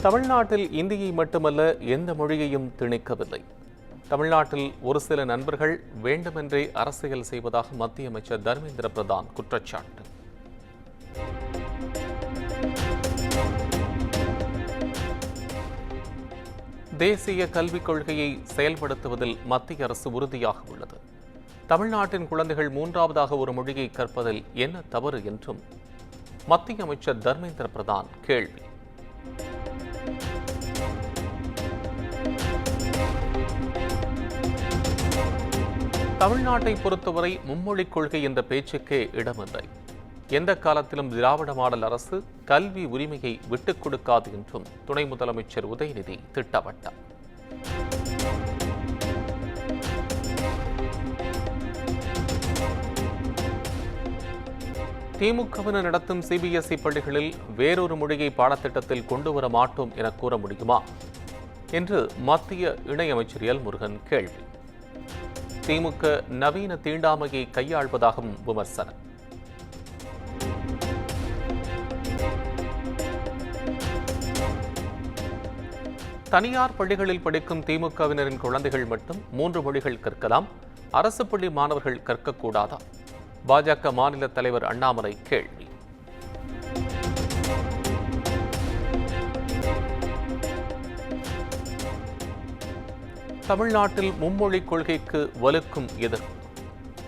தமிழ்நாட்டில் இந்தியை மட்டுமல்ல எந்த மொழியையும் திணிக்கவில்லை. தமிழ்நாட்டில் ஒரு சில நண்பர்கள் வேண்டுமென்றே அரசியல் செய்வதாக மத்திய அமைச்சர் தர்மேந்திர பிரதான் குற்றச்சாட்டு. தேசிய கல்விக் கொள்கையை செயல்படுத்துவதில் மத்திய அரசு உறுதியாக உள்ளது. தமிழ்நாட்டின் குழந்தைகள் மூன்றாவதாக ஒரு மொழியை கற்பதில் என்ன தவறு என்றும் மத்திய அமைச்சர் தர்மேந்திர பிரதான் கேள்வி. தமிழ்நாட்டை பொறுத்தவரை மும்மொழிக் கொள்கை என்ற பேச்சுக்கே இடமில்லை. எந்த காலத்திலும் திராவிட மாடல் அரசு கல்வி உரிமையை விட்டுக் கொடுக்காது என்றும் துணை முதலமைச்சர் உதயநிதி திட்டவட்டார். திமுகவினர் நடத்தும் சிபிஎஸ்இ பள்ளிகளில் வேறொரு மொழியை பாடத்திட்டத்தில் கொண்டுவர மாட்டோம் என கூற முடியுமா என்று மத்திய இணையமைச்சர் எல் முருகன் கேள்வி. திமுக நவீன தீண்டாமையை கையாள்வதாகவும் விமர்சனம். தனியார் பள்ளிகளில் படிக்கும் திமுகவினரின் குழந்தைகள் மட்டும் 3 மொழிகள் கற்கலாம், அரசு பள்ளி மாணவர்கள் கற்கக்கூடாதா? பாஜக மாநில தலைவர் அண்ணாமலை கேள்வி. தமிழ்நாட்டில் மும்மொழிக் கொள்கைக்கு வலுக்கும் எதிர்ப்பு.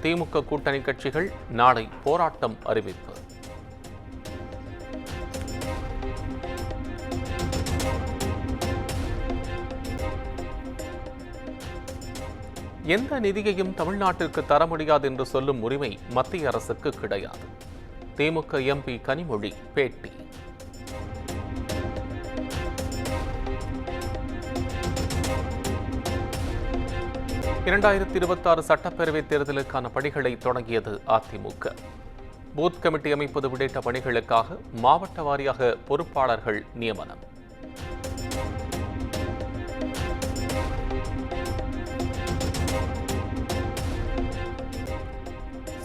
திமுக கூட்டணி கட்சிகள் நாளை போராட்டம் அறிவிப்பு. எந்த நிதியையும் தமிழ்நாட்டிற்கு தர முடியாது என்று சொல்லும் உரிமை மத்திய அரசுக்கு கிடையாது. திமுக எம்பி கனிமொழி பேட்டி. (2026) சட்டப்பேரவைத் தேர்தலுக்கான பணிகளை தொடங்கியது அதிமுக. பூத் கமிட்டி அமைப்பது உள்ளிட்ட பணிகளுக்காக மாவட்ட வாரியாக பொறுப்பாளர்கள் நியமனம்.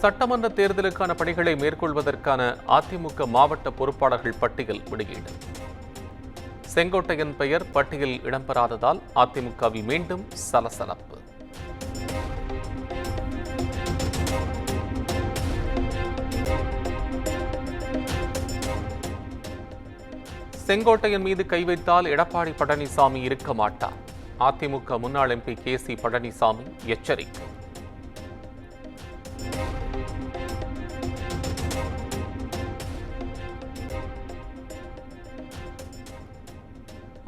சட்டமன்ற தேர்தலுக்கான பணிகளை மேற்கொள்வதற்கான அதிமுக மாவட்ட பொறுப்பாளர்கள் பட்டியல் வெளியீடு. செங்கோட்டையன் பெயர் பட்டியலில் இடம்பெறாததால் அதிமுகவில் மீண்டும் சலசலப்பு. செங்கோட்டையன் மீது கை வைத்தால் எடப்பாடி பழனிசாமி இருக்க மாட்டார். அதிமுக முன்னாள் எம்பி KC பழனிசாமி எச்சரிக்கை.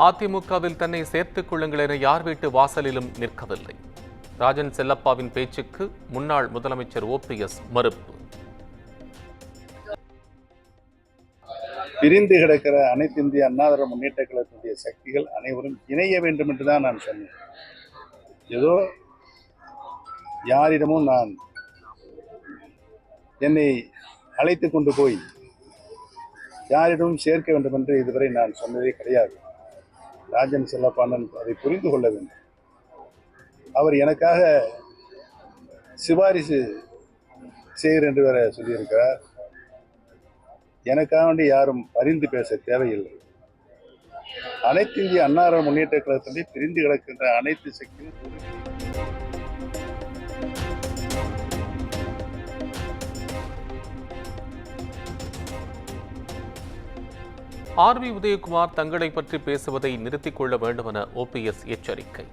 அதிமுகவில் தன்னை சேர்த்துக் கொள்ளுங்கள் என யார் வீட்டு வாசலிலும் நிற்கவில்லை. ராஜன் செல்லப்பாவின் பேச்சுக்கு முன்னாள் முதலமைச்சர் OPS மறுப்பு. பிரிந்து கிடக்கிற அனைத்து இந்திய அண்ணா திராவிட முன்னேற்ற கழகத்தினுடைய சக்திகள் அனைவரும் இணைய வேண்டும் என்றுதான் நான் சொன்னேன். ஏதோ யாரிடமும் நான் என்னை அழைத்து கொண்டு போய் யாரிடமும் சேர்க்க வேண்டும் என்று இதுவரை நான் சொன்னதே கிடையாது. ராஜன் செல்லப்பானன் அதை புரிந்து கொள்ள வேண்டும். அவர் எனக்காக சிபாரிசு செய்கிறேன் என்று வேற சொல்லியிருக்கிறார். எனக்காக வேண்டி யாரும் பரிந்து பேச தேவையில்லை. அனைத்து இந்திய அண்ணா திராவிட முன்னேற்ற கழகத்திலே பிரிந்து கிடக்கின்ற அனைத்து சக்தியும் RB உதயகுமார் தங்களை பற்றி பேசுவதை நிறுத்திக் கொள்ள வேண்டும் என OPS எச்சரிக்கை.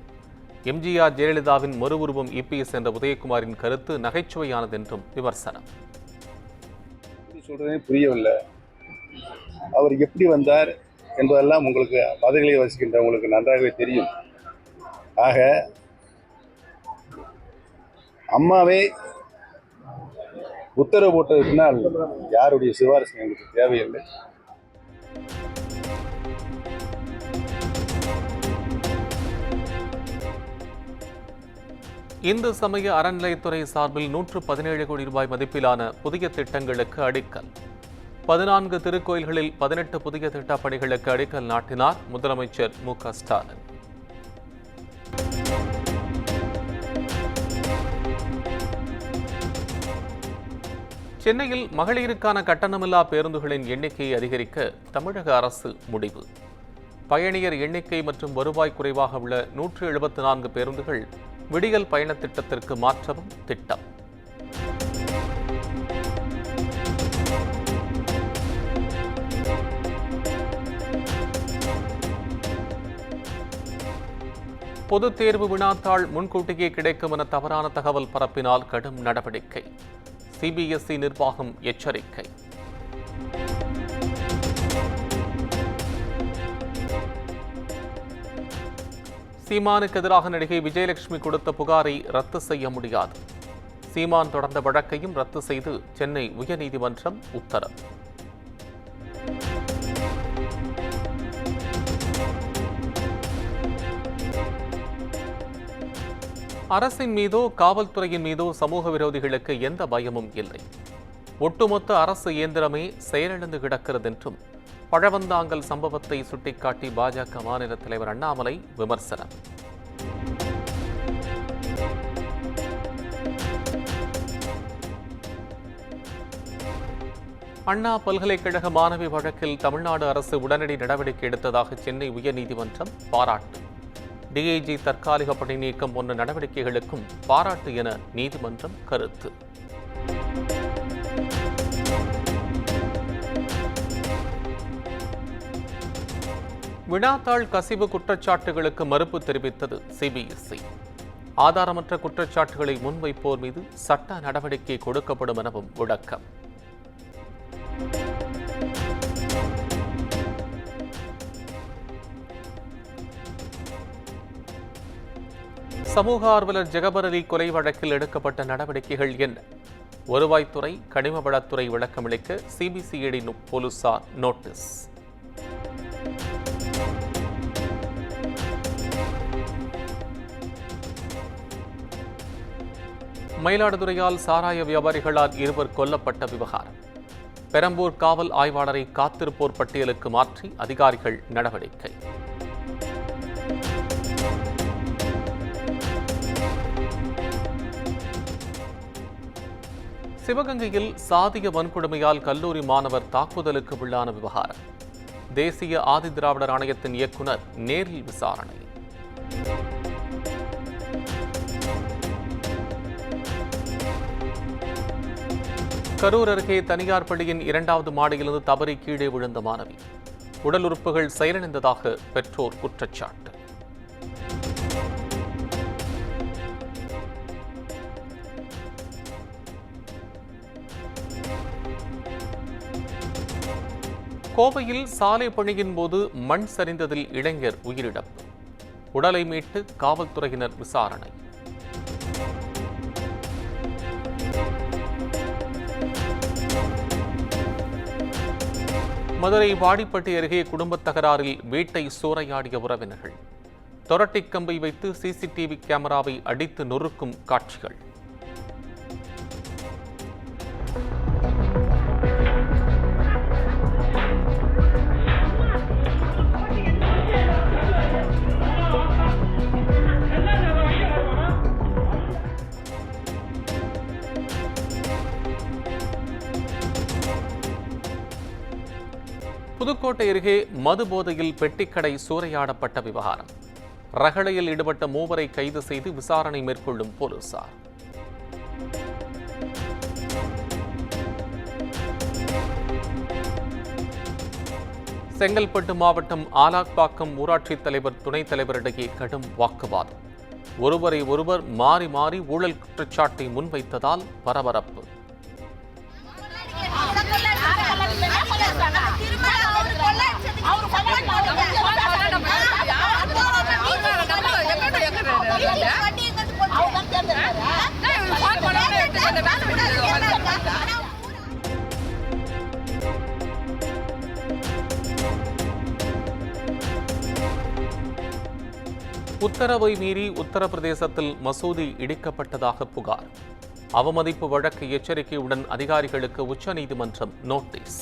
எம்ஜிஆர் ஜெயலலிதாவின் மறு உருவம் EPS என்ற உதயகுமாரின் கருத்து நகைச்சுவையானது என்றும் விமர்சனம். சொல்றதே புரியவில்லை. அவர் எப்படி வந்தார் என்பதெல்லாம் உங்களுக்கு மதுரையை வசிக்கின்ற உங்களுக்கு நன்றாகவே தெரியும். ஆக அம்மாவே உத்தரவு போட்டதுனால் யாருடைய சிபாரிசு எங்களுக்கு தேவையில்லை. இந்து சமய அறநிலையத்துறை சார்பில் 117 கோடி ரூபாய் மதிப்பிலான புதிய திட்டங்களுக்கு அடிக்கல். 14 திருக்கோயில்களில் 18 புதிய திட்டப் பணிகளுக்கு அடிக்கல் நாட்டினார் முதலமைச்சர் MK ஸ்டாலின். சென்னையில் மகளிருக்கான கட்டணமில்லா பேருந்துகளின் எண்ணிக்கையை அதிகரிக்க தமிழக அரசு முடிவு. பயணியர் எண்ணிக்கை மற்றும் வருவாய் குறைவாக உள்ள 174 பேருந்துகள் விடியல் பயண திட்டத்திற்கு மாற்றவும் திட்டம். பொதுத் தேர்வு வினாத்தாள் முன்கூட்டியே கிடைக்கும் என தவறான தகவல் பரப்பினால் கடும் நடவடிக்கை. சிபிஎஸ்இ நிர்வாகம் எச்சரிக்கை. சீமானுக்கு எதிராக நடிகை விஜயலட்சுமி கொடுத்த புகாரை ரத்து செய்ய முடியாது. சீமான் தொடர்ந்த வழக்கையும் ரத்து செய்து சென்னை உயர்நீதிமன்றம் உத்தரவு. அரசின் மீதோ காவல்துறையின் மீதோ சமூக விரோதிகளுக்கு எந்த பயமும் இல்லை. ஒட்டுமொத்த அரசு இயந்திரமே செயலிழந்து கிடக்கிறது என்றும் பழவந்தாங்கல் சம்பவத்தை சுட்டிக்காட்டி பாஜக மாநில தலைவர் அண்ணாமலை விமர்சனம். அண்ணா பல்கலைக்கழக மாணவி வழக்கில் தமிழ்நாடு அரசு உடனடி நடவடிக்கை எடுத்ததாக சென்னை உயர்நீதிமன்றம் பாராட்டு. டிஐஜி தற்காலிக பணி நீக்கம் போன்ற நடவடிக்கைகளுக்கும் பாராட்டு என நீதிமன்றம் கருத்து. வினாத்தாள் கசிவு குற்றச்சாட்டுகளுக்கு மறுப்பு தெரிவித்தது சிபிஎஸ்இ. ஆதாரமற்ற குற்றச்சாட்டுகளை முன்வைப்போர் மீது சட்ட நடவடிக்கை கொடுக்கப்படும் எனவும் விளக்கம். சமூக ஆர்வலர் ஜெகபர் அலி கொலை வழக்கில் எடுக்கப்பட்ட நடவடிக்கைகள் என்ன? வருவாய்த்துறை, கனிம வளத்துறை விளக்கமளிக்க சிபிசிஐடி போலீசார் நோட்டீஸ். மயிலாடுதுறையால் சாராய வியாபாரிகளால் 2 கொல்லப்பட்ட விவகாரம். பெரம்பூர் காவல் ஆய்வாளரை காத்திருப்போர் பட்டியலுக்கு மாற்றி அதிகாரிகள் நடவடிக்கை. சிவகங்கையில் சாதிய வன்கொடுமையால் கல்லூரி மாணவர் தாக்குதலுக்கு உள்ளான விவகாரம். தேசிய ஆதிதிராவிடர் ஆணையத்தின் இயக்குநர் நேரில் விசாரணை. கரூர் அருகே தனியார் பள்ளியின் 2வது மாடியிலிருந்து தவறி கீழே விழுந்த மாணவி. உடல் உறுப்புகள் செயலிழந்ததாக பெற்றோர் குற்றச்சாட்டு. கோவையில் சாலை பணியின் போது மண் சரிந்ததில் இளைஞர் உயிரிழப்பு. உடலை மீட்டு காவல்துறையினர் விசாரணை. மதுரை வாடிப்பட்டி அருகே குடும்பத் தகராறில் வீட்டை சூறையாடிய உறவினர்கள். தொரட்டிக் கம்பை வைத்து சிசிடிவி கேமராவை அடித்து நொறுக்கும் காட்சிகள். புதுக்கோட்டை அருகே மது போதையில் பெட்டிக்கடை சூறையாடப்பட்ட விவகாரம். ரகளையில் ஈடுபட்ட 3 கைது செய்து விசாரணை மேற்கொள்ளும் போலீசார். செங்கல்பட்டு மாவட்டம் ஆலாப்பாக்கம் ஊராட்சித் தலைவர் துணைத் தலைவரிடையே கடும் வாக்குவாதம். ஒருவரை ஒருவர் மாறி மாறி ஊழல் குற்றச்சாட்டை முன்வைத்ததால் பரபரப்பு. உத்தரவை மீறி உத்தரப்பிரதேசத்தில் மசூதி இடிக்கப்பட்டதாக புகார். அவமதிப்பு வழக்கு எச்சரிக்கையுடன் அதிகாரிகளுக்கு உச்சநீதிமன்றம் நோட்டீஸ்.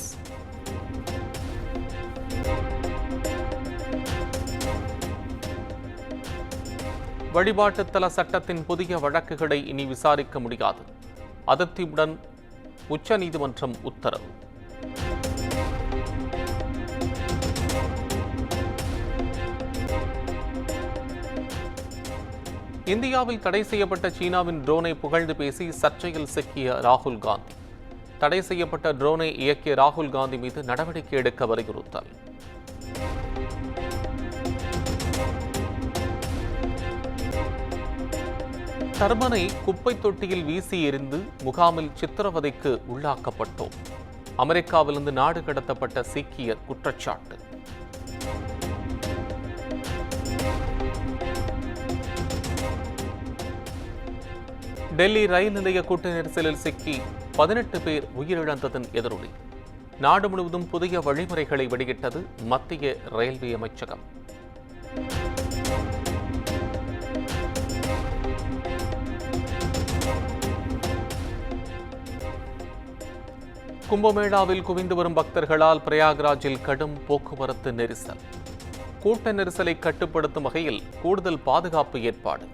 வழிபாட்டுத்தல சட்டத்தின் புதிய வழக்குகளை இனி விசாரிக்க முடியாது. அதிருப்தியுடன் உச்சநீதிமன்றம் உத்தரவு. இந்தியாவில் தடை செய்யப்பட்ட சீனாவின் ட்ரோனை புகழ்ந்து பேசி சர்ச்சையில் சிக்கிய ராகுல் காந்தி. தடை செய்யப்பட்ட ட்ரோனை இயக்கிய ராகுல் காந்தி மீது நடவடிக்கை எடுக்க வலியுறுத்தல். டர்பனை குப்பை தொட்டியில் வீசி எறிந்து முகாமில் சித்திரவதைக்கு உள்ளாக்கப்பட்டோம். அமெரிக்காவிலிருந்து நாடு கடத்தப்பட்ட சீக்கியர் குற்றச்சாட்டு. டெல்லி ரயில் நிலைய கூட்ட நெரிசலில் சிக்கி 18 பேர் உயிரிழந்ததன் எதிரொலி. நாடு முழுவதும் புதிய வழிமுறைகளை வெளியிட்டது மத்திய ரயில்வே அமைச்சகம். கும்பமேளாவில் குவிந்து வரும் பக்தர்களால் பிரயாக்ராஜில் கடும் போக்குவரத்து நெரிசல். கூட்ட நெரிசலை கட்டுப்படுத்தும் வகையில் கூடுதல் பாதுகாப்பு ஏற்பாடு.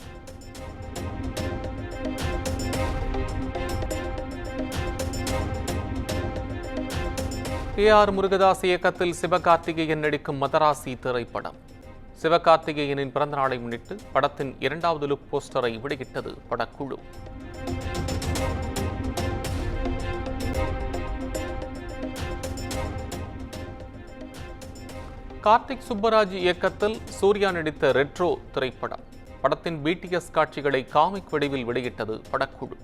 AR முருகதாஸ் இயக்கத்தில் சிவகார்த்திகேயன் நடிக்கும் மதராசி திரைப்படம். சிவகார்த்திகேயனின் பிறந்தநாளை முன்னிட்டு படத்தின் 2வது லுக் போஸ்டரை வெளியிட்டது படக்குழு. கார்த்திக் சுப்பராஜ் இயக்கத்தில் சூர்யா நடித்த ரெட்ரோ திரைப்படம். படத்தின் BTS காட்சிகளை காமிக் வடிவில் வெளியிட்டது படக்குழு.